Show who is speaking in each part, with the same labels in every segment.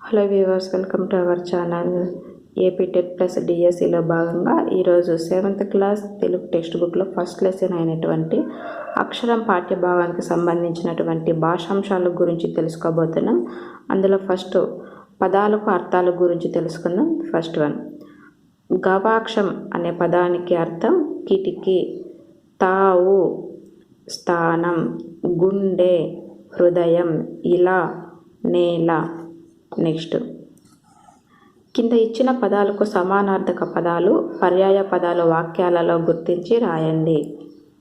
Speaker 1: Hello viewers, welcome to our channel. AP TET plus డిఎస్సిలో భాగంగా ఈరోజు 7th క్లాస్ తెలుగు టెక్స్ట్ బుక్లో ఫస్ట్ లెసన్ అయినటువంటి అక్షరం పాఠ్యభాగానికి సంబంధించినటువంటి భాషాంశాల గురించి తెలుసుకోబోతున్నాం. అందులో ఫస్ట్ పదాలకు అర్థాల గురించి తెలుసుకుందాం. ఫస్ట్ వన్, గవాక్షం అనే పదానికి అర్థం కిటికీ, తావు స్థానం, గుండె హృదయం, ఇలా నేల. నెక్స్ట్, కింద ఇచ్చిన పదాలకు సమానార్థక పదాలు పర్యాయ పదాలు వాక్యాలలో గుర్తించి రాయండి.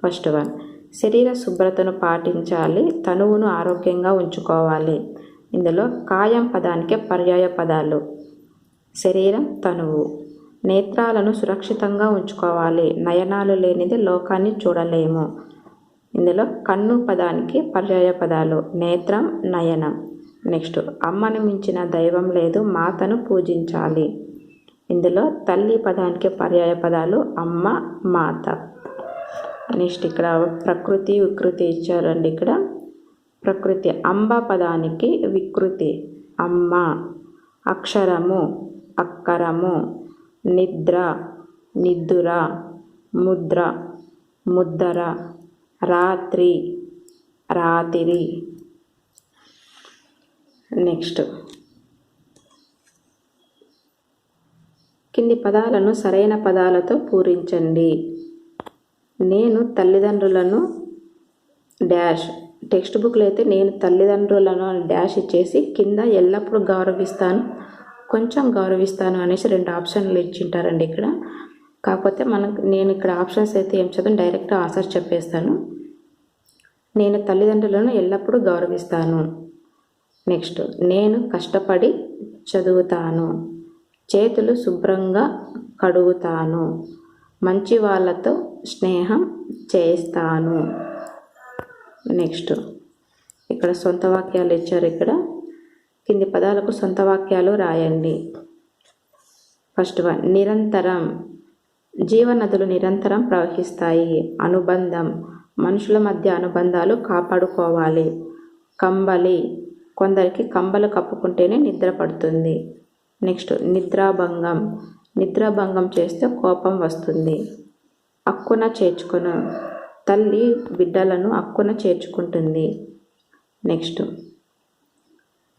Speaker 1: ఫస్ట్ వన్, శరీర శుభ్రతను పాటించాలి, తనువును ఆరోగ్యంగా ఉంచుకోవాలి. ఇందులో కాయం పదానికి పర్యాయ పదాలు శరీరం, తనువు. నేత్రాలను సురక్షితంగా ఉంచుకోవాలి, నయనాలు లేనిది లోకాన్ని చూడలేము. ఇందులో కన్ను పదానికి పర్యాయ పదాలు నేత్రం, నయనం. నెక్స్ట్, అమ్మను మించిన దైవం లేదు, మాతను పూజించాలి. ఇందులో తల్లి పదానికి పర్యాయ పదాలు అమ్మ, మాత. నెక్స్ట్, ఇక్కడ ప్రకృతి, వికృతి ఇచ్చారండి. ఇక్కడ ప్రకృతి అంబ పదానికి వికృతి అమ్మ, అక్షరము, అక్కరము, నిద్ర, నిద్దుర, ముద్ర, ముద్దర, రాత్రి, రాతిరి. నెక్స్ట్, కింది పదాలను సరైన పదాలతో పూరించండి. నేను తల్లిదండ్రులను డాష్. టెక్స్ట్ బుక్లో అయితే నేను తల్లిదండ్రులను డాష్ ఇచ్చేసి కింద ఎల్లప్పుడూ గౌరవిస్తాను, కొంచెం గౌరవిస్తాను అనేసి 2 ఆప్షన్లు ఇచ్చింటారండి ఇక్కడ. కాకపోతే నేను ఇక్కడ ఆప్షన్స్ అయితే ఏం చదువు డైరెక్ట్ ఆన్సర్ చెప్పేస్తాను. నేను తల్లిదండ్రులను ఎల్లప్పుడూ గౌరవిస్తాను. నెక్స్ట్, నేను కష్టపడి చదువుతాను, చేతులు శుభ్రంగా కడుగుతాను, మంచి వాళ్ళతో స్నేహం చేస్తాను. నెక్స్ట్, ఇక్కడ సొంత వాక్యాలు ఇచ్చారు. ఇక్కడ కింది పదాలకు సొంత వాక్యాలు రాయండి. ఫస్ట్ వన్, నిరంతరం, జీవనదులు నిరంతరం ప్రవహిస్తాయి. అనుబంధం, మనుషుల మధ్య అనుబంధాలు కాపాడుకోవాలి. కంబలి, కొందరికి కంబలు కప్పుకుంటేనే నిద్ర పడుతుంది. నెక్స్ట్, నిద్రాభంగం, నిద్రాభంగం చేస్తే కోపం వస్తుంది. అక్కున చేర్చుకును, తల్లి బిడ్డలను అక్కున చేర్చుకుంటుంది. నెక్స్ట్,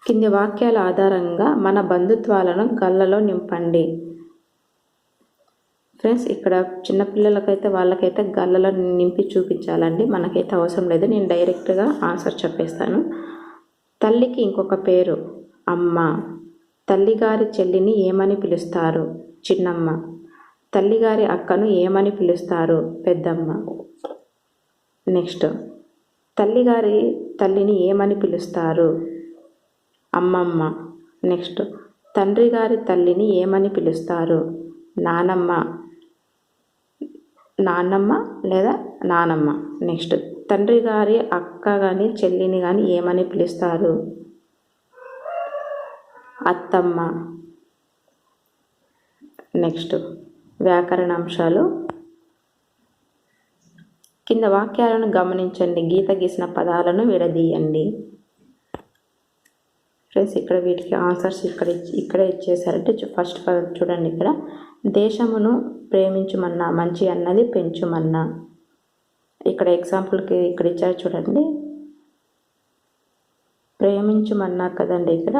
Speaker 1: కింది వాక్యాల ఆధారంగా మన బంధుత్వాలను గల్లలో నింపండి. ఫ్రెండ్స్, ఇక్కడ చిన్నపిల్లలకైతే వాళ్ళకైతే గల్లలో నింపి చూపించాలండి, మనకైతే అవసరం లేదు. నేను డైరెక్ట్గా ఆన్సర్ చెప్పేస్తాను. తల్లికి ఇంకొక పేరు అమ్మ. తల్లిగారి చెల్లిని ఏమని పిలుస్తారు? చిన్నమ్మ. తల్లిగారి అక్కను ఏమని పిలుస్తారు? పెద్దమ్మ. నెక్స్ట్, తల్లిగారి తల్లిని ఏమని పిలుస్తారు? అమ్మమ్మ. నెక్స్ట్, తండ్రి గారి తల్లిని ఏమని పిలుస్తారు? నానమ్మ, నాన్నమ్మ లేదా నానమ్మ. నెక్స్ట్, తండ్రి గారి అక్క కానీ చెల్లిని కానీ ఏమని పిలుస్తారు? అత్తమ్మ. నెక్స్ట్, వ్యాకరణాంశాలు. కింద వాక్యాలను గమనించండి, గీత గీసిన పదాలను విడదీయండి. ఫ్రెండ్స్, ఇక్కడ వీటికి ఆన్సర్స్ ఇక్కడే ఇచ్చేసారంటే ఫస్ట్ చూడండి. ఇక్కడ దేశమును ప్రేమించుమన్నా, మంచి అన్నది పెంచుమన్నా. ఇక్కడ ఎగ్జాంపుల్కి ఇక్కడ ఇచ్చారు చూడండి, ప్రేమించుమన్నా కదండి. ఇక్కడ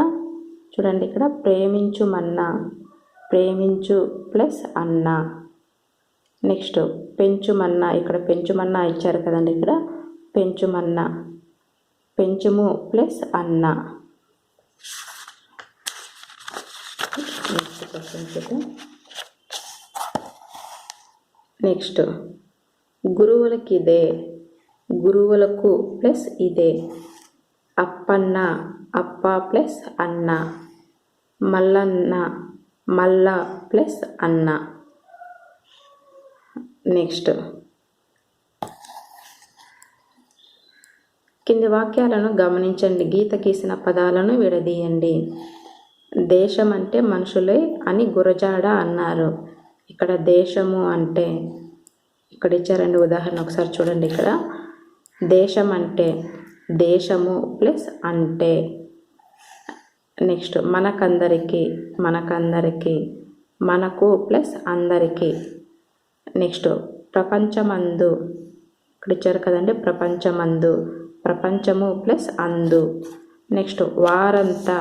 Speaker 1: చూడండి, ఇక్కడ ప్రేమించుమన్నా, ప్రేమించు ప్లస్ అన్న. నెక్స్ట్, పెంచుమన్నా, ఇక్కడ పెంచుమన్నా ఇచ్చారు కదండి. ఇక్కడ పెంచుమన్నా, పెంచుము ప్లస్ అన్న. నెక్స్ట్, గురువులకి ఇదే, గురువులకు ప్లస్ ఇదే. అప్పన్న, అప్ప ప్లస్ అన్న. మల్లన్న, మల్ల ప్లస్ అన్న. నెక్స్ట్, కింది వాక్యాలను గమనించండి, గీత గీసిన పదాలను విడదీయండి. దేశం అంటే మనుషులే అని గురజాడ అన్నారు. ఇక్కడ దేశము అంటే ఇక్కడ ఇచ్చారండి ఉదాహరణ, ఒకసారి చూడండి. ఇక్కడ దేశం అంటే దేశము ప్లస్ అంటే. నెక్స్ట్ మనకందరికి, మనకందరికి, మనకు ప్లస్ అందరికి. నెక్స్ట్ ప్రపంచమందు, ఇక్కడ ఇచ్చారు కదండి, ప్రపంచమందు, ప్రపంచము ప్లస్ అందు. నెక్స్ట్ వారంతా,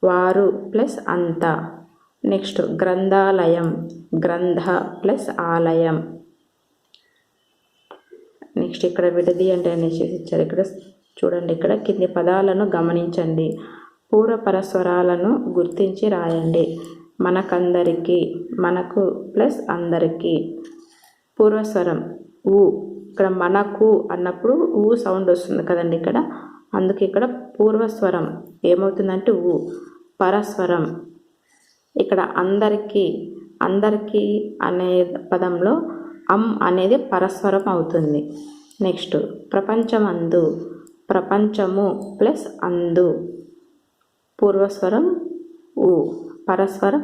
Speaker 1: వారు ప్లస్ అంతా. నెక్స్ట్ గ్రంథాలయం, గ్రంథ ప్లస్ ఆలయం. నెక్స్ట్ ఇక్కడ విడది అంటే అనేసి ఇచ్చారు. ఇక్కడ చూడండి, ఇక్కడ కింది పదాలను గమనించండి, పూర్వపరస్వరాలను గుర్తించి రాయండి. మనకందరికి, మనకు ప్లస్ అందరికి. పూర్వస్వరం ఊ, ఇక్కడ మనకు అన్నప్పుడు ఊ సౌండ్ వస్తుంది కదండి ఇక్కడ, అందుకే ఇక్కడ పూర్వస్వరం ఏమవుతుందంటే ఊ. పరస్వరం ఇక్కడ అందరికీ, అందరికీ అనే పదంలో అనేది పరస్వరం అవుతుంది. నెక్స్ట్ ప్రపంచమందు, ప్రపంచము ప్లస్ అందు. పూర్వస్వరం ఊ, పరస్వరం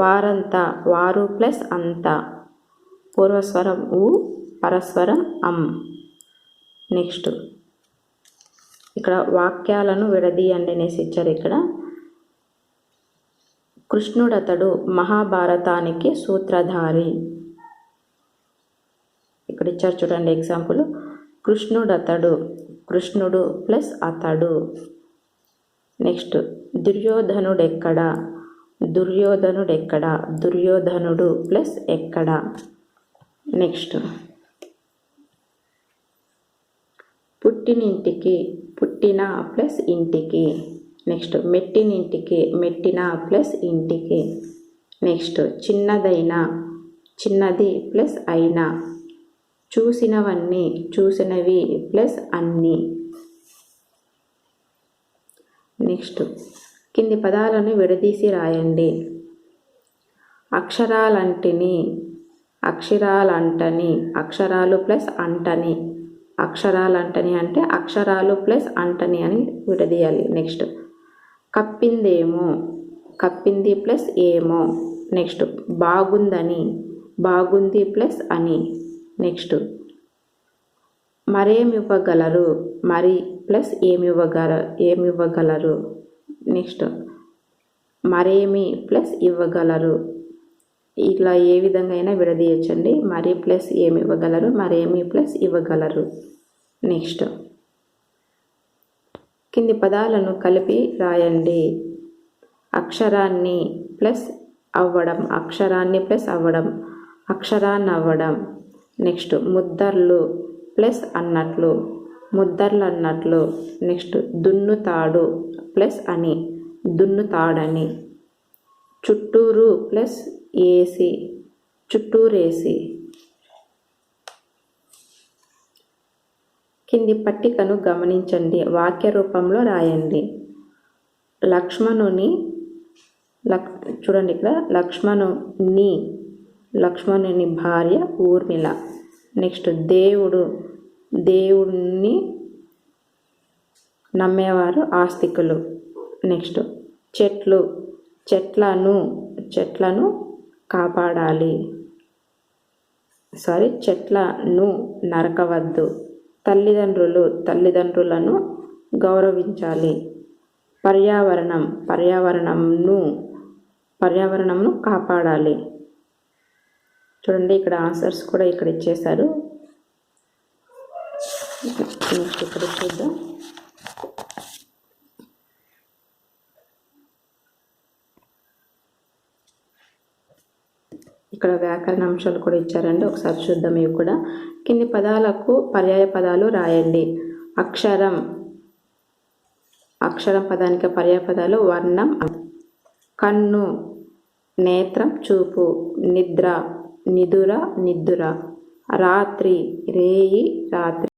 Speaker 1: వారంతా, వారు ప్లస్ అంతా. పూర్వస్వరం ఊ, పరస్వరం నెక్స్ట్ ఇక్కడ వాక్యాలను విడదీయండి అనేసి ఇచ్చారు. ఇక్కడ కృష్ణుడతడు మహాభారతానికి సూత్రధారి. ఇక్కడ ఇచ్చారు చూడండి ఎగ్జాంపుల్, కృష్ణుడతడు, కృష్ణుడు ప్లస్ అతడు. నెక్స్ట్ దుర్యోధనుడెక్కడ, దుర్యోధనుడెక్కడ, దుర్యోధనుడు ప్లస్ ఎక్కడ. నెక్స్ట్ పుట్టినింటికి, పుట్టిన ప్లస్ ఇంటికి. నెక్స్ట్ మెట్టినింటికి, మెట్టిన ప్లస్ ఇంటికి. నెక్స్ట్ చిన్నదైన, చిన్నది ప్లస్ అయినా. చూసినవన్నీ, చూసినవి ప్లస్ అన్నీ. నెక్స్ట్ కింది పదాలను విడదీసి రాయండి. అక్షరాలంటిని, అక్షరాలంటని, అక్షరాలు ప్లస్ అంటని. అక్షరాలంటని అంటే అక్షరాలు ప్లస్ అంటని అని విడదీయాలి. నెక్స్ట్ కప్పిందేమో, కప్పింది ప్లస్ ఏమో. నెక్స్ట్ బాగుందని, బాగుంది ప్లస్ అని. నెక్స్ట్ మరేమివ్వగలరు, మరి ప్లస్ ఏమివ్వగలరు. నెక్స్ట్ మరేమి ప్లస్ ఇవ్వగలరు. ఇట్లా ఏ విధంగా అయినా విడదీయచ్చండి. మరి ప్లస్ ఏమి ఇవ్వగలరు, మరేమి ప్లస్ ఇవ్వగలరు. నెక్స్ట్ కింది పదాలను కలిపి రాయండి. అక్షరాన్ని ప్లస్ అవ్వడం, అక్షరాన్ని ప్లస్ అవ్వడం, అక్షరాన్ని అవ్వడం. నెక్స్ట్ ముద్దర్లు ప్లస్ అన్నట్లు, ముద్దర్లు అన్నట్లు. నెక్స్ట్ దున్నుతాడు ప్లస్ అని, దున్నుతాడని. చుట్టూరు ప్లస్ ఏసి, చుట్టూరేసి. కింది పట్టికను గమనించండి, వాక్య రూపంలో రాయండి. లక్ష్మణుని, చూడండి ఇక్కడ లక్ష్మణుని, లక్ష్మణుని భార్య ఊర్మిళ. నెక్స్ట్ దేవుడు, దేవుణ్ణి నమ్మేవారు ఆస్తికులు. నెక్స్ట్ చెట్లు, చెట్లను, చెట్లను కాపాడాలి, చెట్లను నరకవద్దు. తల్లిదండ్రులు, తల్లిదండ్రులను గౌరవించాలి. పర్యావరణం, పర్యావరణంను కాపాడాలి. చూడండి ఇక్కడ ఆన్సర్స్ కూడా ఇక్కడ ఇచ్చేశారు. నెక్స్ట్ ఇక్కడ చూద్దాం. ఇక్కడ వ్యాకరణ అంశాలు కూడా ఇచ్చారండి, ఒకసారి చూద్దాం ఇవి కూడా. కింది పదాలకు పర్యాయ పదాలు రాయండి. అక్షరం, అక్షరం పదానికి పర్యాయ పదాలు వర్ణం. కన్ను, నేత్రం చూపు. నిద్ర, నిదుర నిద్దుర. రాత్రి, రేయి రాత్రి.